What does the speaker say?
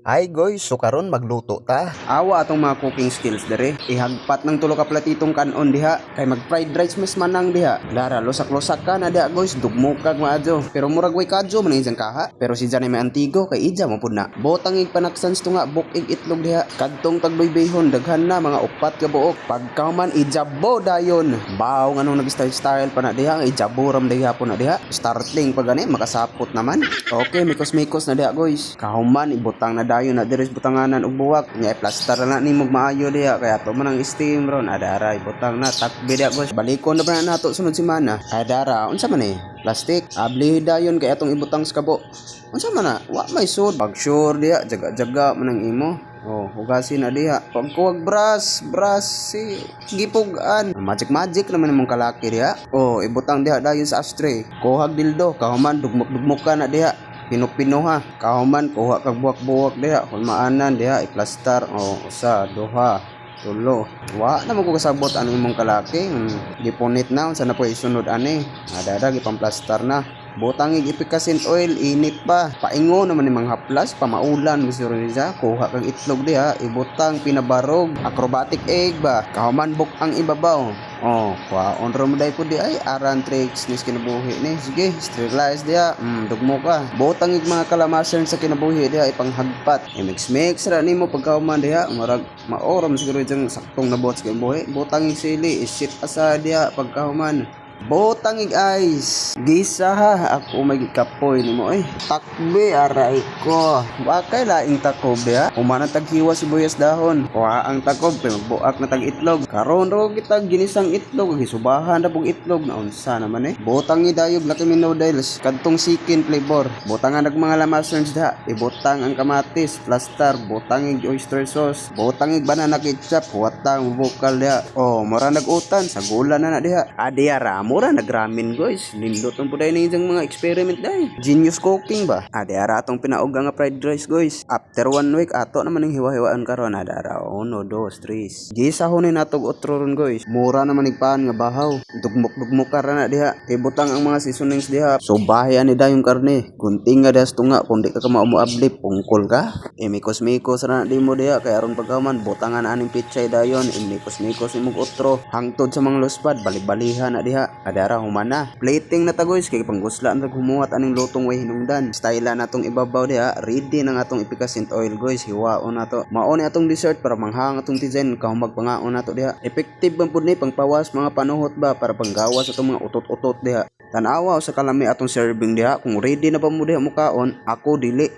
Ay guys, so karon magluto ta. Awa atong mga cooking skills dere. Ihagpat ng tulo ka platitong kanon diha. Kay mag fried rice mas manang diha. Lara losak-losak ka na diha guys, dugmo kag maadyo. Pero murag way kadyo man isang kaha. Pero si Janay may antigo kay ija mo pud na. Botang ig panaksans to nga bukig itlog diha. Kadtong tagloy behon daghan na mga upat ka buok. Pagkaman ijabo dayon. Baw nganong nag-style pa na diha, ijabo ram diha po na diha. Startling pa gani makasapot naman. Okay, mikos-mikos na diha guys. Kahuman ibutang na dayon na diris butanganan og buwak nya plaster na nimog maayo diha kaya to man ang steam ron adara ibutang na takbi diha guys balikon na ba nato sunod semana adara unsa man plastic abli dayon kay atong ibutang sa kabo unsa man na wa may sud pag sure diha jaga-jaga man ang imo. Oh, hugasin na diha. Pagkuwag brush si gipugan. Magic naman imong kalaki diha. Oh, ibutang diha dayon sa ashtray. Kuhag dildo, kahuman dugmok ka na diha. Pino ha. Kahuman kuha kag buwak-buwak diha. Hulmaanan diha iplastar. Oh, usa, duha, tulo. Wa na mo ko kasabot ano imong kalaki. Gipunit na unsa na po isunod ani. Adara gipamplastar na. Butang ipikasin oil, init pa. Paingo naman ni mga haplas, pamaulan gusto rin siya. Kuha kang itlog diha, ibutang pinabarog. Acrobatic egg ba? Kahuman buk ang ibabaw. Oh, kwaon ro mo day ko di ay aran tricks nis kinabuhi ni. Sige, sterilize diha. Dugmo ka. Butang ig mga kalamasan sa kinabuhi diha ipanghagpat. I-mix ra nimo pagkahuman diha, marag maoram siguro jang saktong nabot sa kinabuhi. Butang ig sili, isit asa diha pagkahuman. Botang ig ice. Gisa ha, ako may kapoy nimo Takbe aray ko. Wa kay laing takob diha. Humana taghiwa sibuyas dahon. Kuha ang takob kay magbuak na tag itlog. Karon ro kita ginisang itlog, gisubahan na pug itlog na unsa naman Botang idayog laki noodles kadtong chicken flavor. Botangan nag mga lamasons diha. Ibutang ang kamatis, plaster, botang ig oyster sauce, botang ig banana ketchup, watang bukal diha. Oh, mura nagutan sa gula na diha. Adiara mura nagramin guys. Lindot ang puday na yung mga experiment dahil. Genius cooking ba? Adara atong pinaog nga fried rice guys. After 1 week ato naman yung hiwa-hiwaan karon adara. 1, 2, 3. Gisahonin natog otro ron guys. Mura naman igpaan nga bahaw. Dugmok ka na diha. Ibutang ang mga seasonings diha. So bahay ani dayong karne. Gunting nga das tunga kundi ka maumoabli pungkol ka. Mikos-mikos ra na di mo diha kay aron pagkaman butangan aning pitsay dayon. Mikos-mikos imong otro hangtod sa mga luspad bali-balihan na diha. Adara humana. Plating na tagoys kay pangguslaan ra humuhat aning lutong way hinungdan. Style na atong ibabaw diha. Ready nang atong ipikasin oil guys. Hiwaon nato. Mao ni atong dessert para manghang atong tizen kahumag pangaon nato diha. Effective man pud ni pangpawas mga panuhot ba para panggawas atong mga utot-utot diha. Tanawa sa kalami atong serving diha kung ready na ba mo diha mukaon ako dili